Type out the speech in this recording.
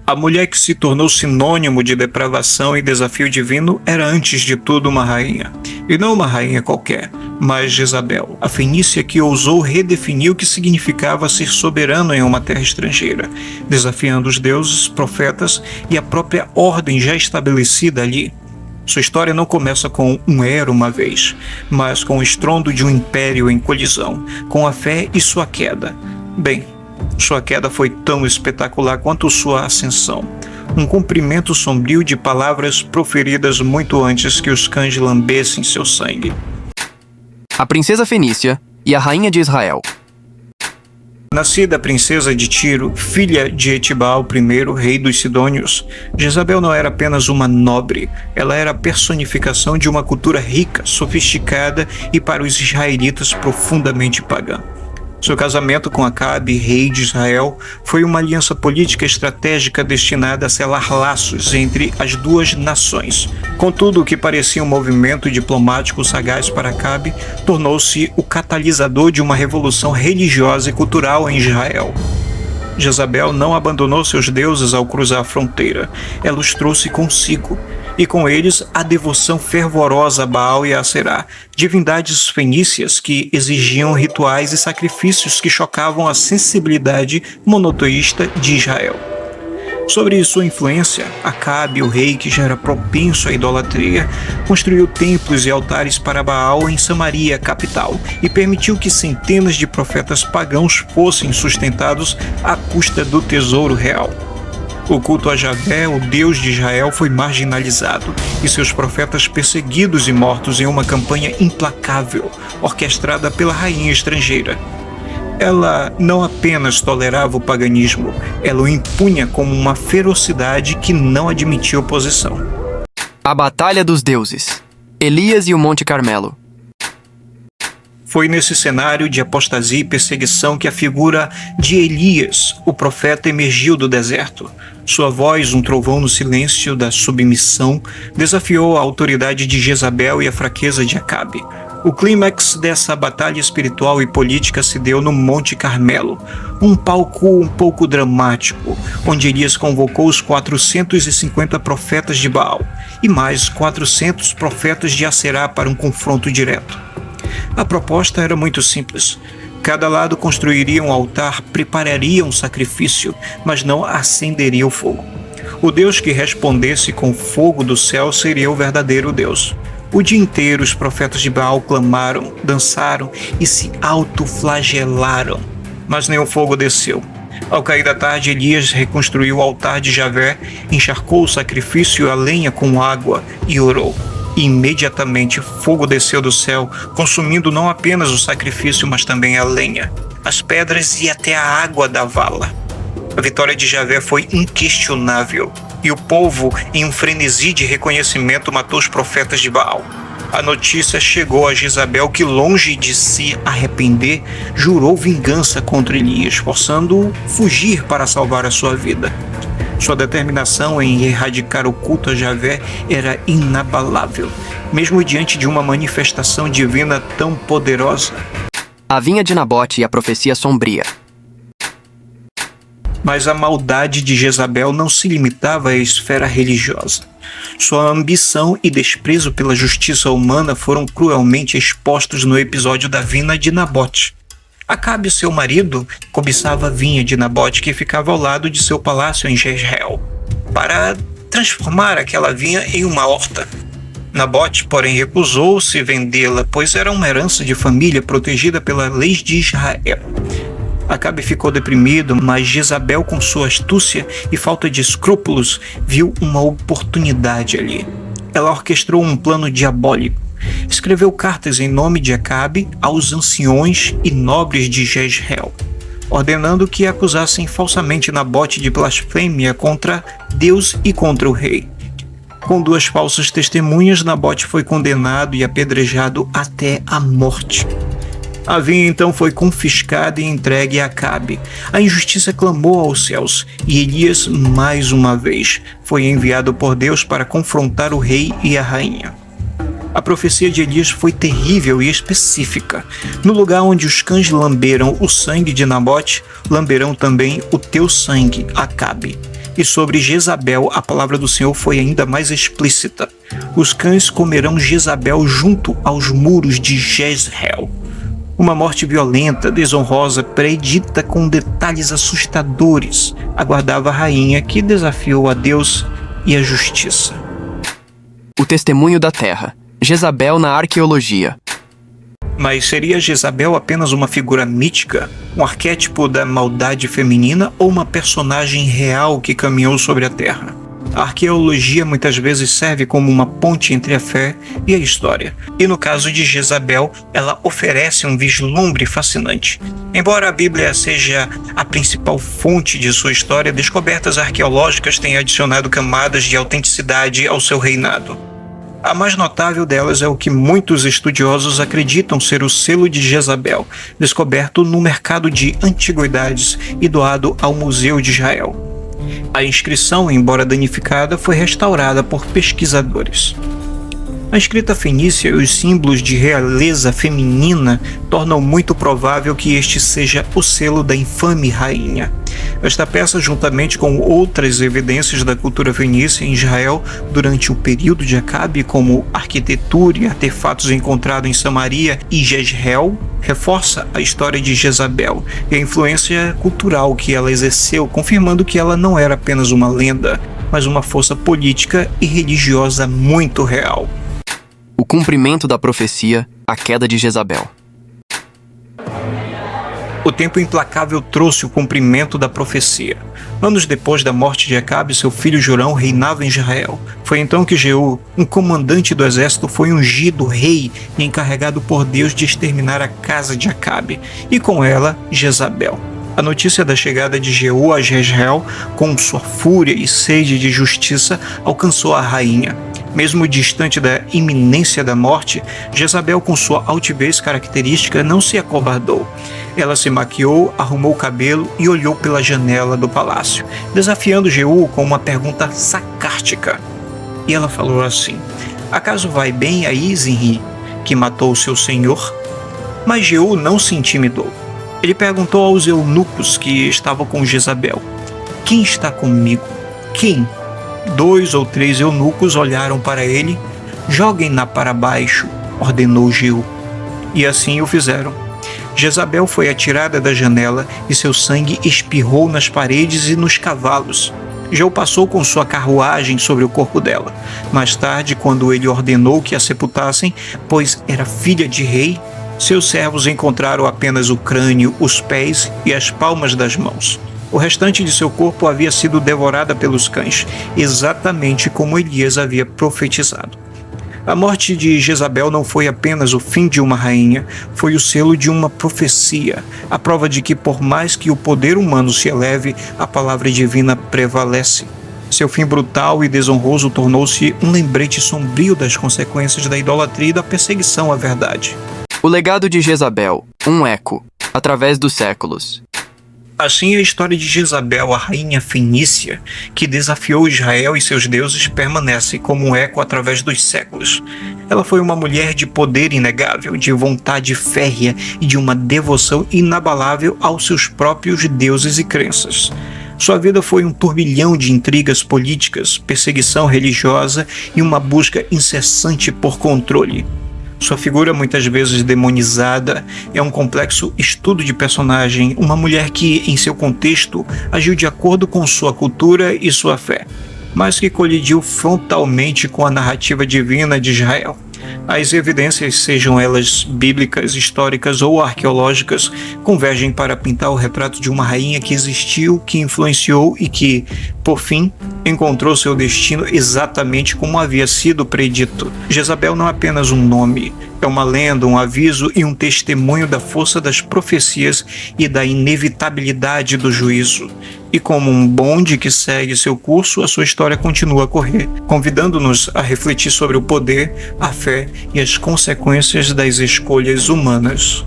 A mulher que se tornou sinônimo de depravação e desafio divino era antes de tudo uma rainha. E não uma rainha qualquer, mas Jezabel, a fenícia que ousou redefinir o que significava ser soberano em uma terra estrangeira, desafiando os deuses, profetas e a própria ordem já estabelecida ali. Sua história não começa com um era uma vez, mas com o estrondo de um império em colisão, com a fé e sua queda. Bem, sua queda foi tão espetacular quanto sua ascensão. Um cumprimento sombrio de palavras proferidas muito antes que os cães lambessem seu sangue. A princesa fenícia e a rainha de Israel. Nascida princesa de Tiro, filha de Etibal I, rei dos Sidônios, Jezabel não era apenas uma nobre, ela era a personificação de uma cultura rica, sofisticada e para os israelitas profundamente pagã. Seu casamento com Acabe, rei de Israel, foi uma aliança política estratégica destinada a selar laços entre as duas nações. Contudo, o que parecia um movimento diplomático sagaz para Acabe tornou-se o catalisador de uma revolução religiosa e cultural em Israel. Jezabel não abandonou seus deuses ao cruzar a fronteira. Ela os trouxe consigo, e com eles a devoção fervorosa a Baal e a Aserá, divindades fenícias que exigiam rituais e sacrifícios que chocavam a sensibilidade monoteísta de Israel. Sobre sua influência, Acabe, o rei que já era propenso à idolatria, construiu templos e altares para Baal em Samaria, capital, e permitiu que centenas de profetas pagãos fossem sustentados à custa do tesouro real. O culto a Javé, o Deus de Israel, foi marginalizado e seus profetas perseguidos e mortos em uma campanha implacável, orquestrada pela rainha estrangeira. Ela não apenas tolerava o paganismo, ela o impunha como uma ferocidade que não admitia oposição. A Batalha dos Deuses. Elias e o Monte Carmelo. Foi nesse cenário de apostasia e perseguição que a figura de Elias, o profeta, emergiu do deserto. Sua voz, um trovão no silêncio da submissão, desafiou a autoridade de Jezabel e a fraqueza de Acabe. O clímax dessa batalha espiritual e política se deu no Monte Carmelo, um palco um pouco dramático, onde Elias convocou os 450 profetas de Baal e mais 400 profetas de Aserá para um confronto direto. A proposta era muito simples. Cada lado construiria um altar, prepararia um sacrifício, mas não acenderia o fogo. O Deus que respondesse com fogo do céu seria o verdadeiro Deus. O dia inteiro os profetas de Baal clamaram, dançaram e se autoflagelaram, mas nenhum fogo desceu. Ao cair da tarde, Elias reconstruiu o altar de Javé, encharcou o sacrifício e a lenha com água e orou. E imediatamente fogo desceu do céu, consumindo não apenas o sacrifício, mas também a lenha, as pedras e até a água da vala. A vitória de Javé foi inquestionável, e o povo, em um frenesi de reconhecimento, matou os profetas de Baal. A notícia chegou a Jezabel, que, longe de se arrepender, jurou vingança contra Elias, forçando-o a fugir para salvar a sua vida. Sua determinação em erradicar o culto a Javé era inabalável, mesmo diante de uma manifestação divina tão poderosa. A vinha de Nabote e a profecia sombria. Mas a maldade de Jezabel não se limitava à esfera religiosa. Sua ambição e desprezo pela justiça humana foram cruelmente expostos no episódio da vinha de Nabote. Acabe, seu marido, cobiçava a vinha de Nabote que ficava ao lado de seu palácio em Jezreel, para transformar aquela vinha em uma horta. Nabote, porém, recusou-se vendê-la, pois era uma herança de família protegida pela lei de Israel. Acabe ficou deprimido, mas Jezabel, com sua astúcia e falta de escrúpulos, viu uma oportunidade ali. Ela orquestrou um plano diabólico. Escreveu cartas em nome de Acabe aos anciões e nobres de Jezreel, ordenando que acusassem falsamente Nabote de blasfêmia contra Deus e contra o rei. Com 2 falsas testemunhas, Nabote foi condenado e apedrejado até a morte. A vinha então foi confiscada e entregue a Acabe. A injustiça clamou aos céus, e Elias, mais uma vez, foi enviado por Deus para confrontar o rei e a rainha. A profecia de Elias foi terrível e específica. No lugar onde os cães lamberam o sangue de Nabote, lamberão também o teu sangue, Acabe. E sobre Jezabel, a palavra do Senhor foi ainda mais explícita. Os cães comerão Jezabel junto aos muros de Jezreel. Uma morte violenta, desonrosa, predita com detalhes assustadores, aguardava a rainha que desafiou a Deus e a justiça. O testemunho da terra. Jezabel na arqueologia. Mas seria Jezabel apenas uma figura mítica, um arquétipo da maldade feminina ou uma personagem real que caminhou sobre a terra? A arqueologia muitas vezes serve como uma ponte entre a fé e a história. E no caso de Jezabel, ela oferece um vislumbre fascinante. Embora a Bíblia seja a principal fonte de sua história, descobertas arqueológicas têm adicionado camadas de autenticidade ao seu reinado. A mais notável delas é o que muitos estudiosos acreditam ser o selo de Jezabel, descoberto no mercado de antiguidades e doado ao Museu de Israel. A inscrição, embora danificada, foi restaurada por pesquisadores. A escrita fenícia e os símbolos de realeza feminina tornam muito provável que este seja o selo da infame rainha. Esta peça, juntamente com outras evidências da cultura fenícia em Israel durante o período de Acabe, como arquitetura e artefatos encontrados em Samaria e Jezreel, reforça a história de Jezabel e a influência cultural que ela exerceu, confirmando que ela não era apenas uma lenda, mas uma força política e religiosa muito real. O cumprimento da profecia, a queda de Jezabel. O tempo implacável trouxe o cumprimento da profecia. Anos depois da morte de Acabe, seu filho Jorão reinava em Israel. Foi então que Jeú, um comandante do exército, foi ungido rei e encarregado por Deus de exterminar a casa de Acabe, e com ela Jezabel. A notícia da chegada de Jeú a Jezreel, com sua fúria e sede de justiça, alcançou a rainha. Mesmo distante da iminência da morte, Jezabel, com sua altivez característica, não se acovardou. Ela se maquiou, arrumou o cabelo e olhou pela janela do palácio, desafiando Jeú com uma pergunta sarcástica. E ela falou assim: "Acaso vai bem aí, Zinri, que matou seu senhor?" Mas Jeú não se intimidou. Ele perguntou aos eunucos que estavam com Jezabel: "Quem está comigo? Quem?" 2 ou 3 eunucos olharam para ele. "Joguem-na para baixo", ordenou Jeú. E assim o fizeram. Jezabel foi atirada da janela e seu sangue espirrou nas paredes e nos cavalos. Jeú passou com sua carruagem sobre o corpo dela. Mais tarde, quando ele ordenou que a sepultassem, pois era filha de rei, seus servos encontraram apenas o crânio, os pés e as palmas das mãos. O restante de seu corpo havia sido devorada pelos cães, exatamente como Elias havia profetizado. A morte de Jezabel não foi apenas o fim de uma rainha, foi o selo de uma profecia, a prova de que, por mais que o poder humano se eleve, a palavra divina prevalece. Seu fim brutal e desonroso tornou-se um lembrete sombrio das consequências da idolatria e da perseguição à verdade. O legado de Jezabel, um eco, através dos séculos. Assim, a história de Jezabel, a rainha fenícia, que desafiou Israel e seus deuses, permanece como um eco através dos séculos. Ela foi uma mulher de poder inegável, de vontade férrea e de uma devoção inabalável aos seus próprios deuses e crenças. Sua vida foi um turbilhão de intrigas políticas, perseguição religiosa e uma busca incessante por controle. Sua figura, muitas vezes demonizada, é um complexo estudo de personagem, uma mulher que, em seu contexto, agiu de acordo com sua cultura e sua fé, mas que colidiu frontalmente com a narrativa divina de Israel. As evidências, sejam elas bíblicas, históricas ou arqueológicas, convergem para pintar o retrato de uma rainha que existiu, que influenciou e que, por fim, encontrou seu destino exatamente como havia sido predito. Jezabel não é apenas um nome, é uma lenda, um aviso e um testemunho da força das profecias e da inevitabilidade do juízo. E como um bonde que segue seu curso, a sua história continua a correr, convidando-nos a refletir sobre o poder, a fé e as consequências das escolhas humanas.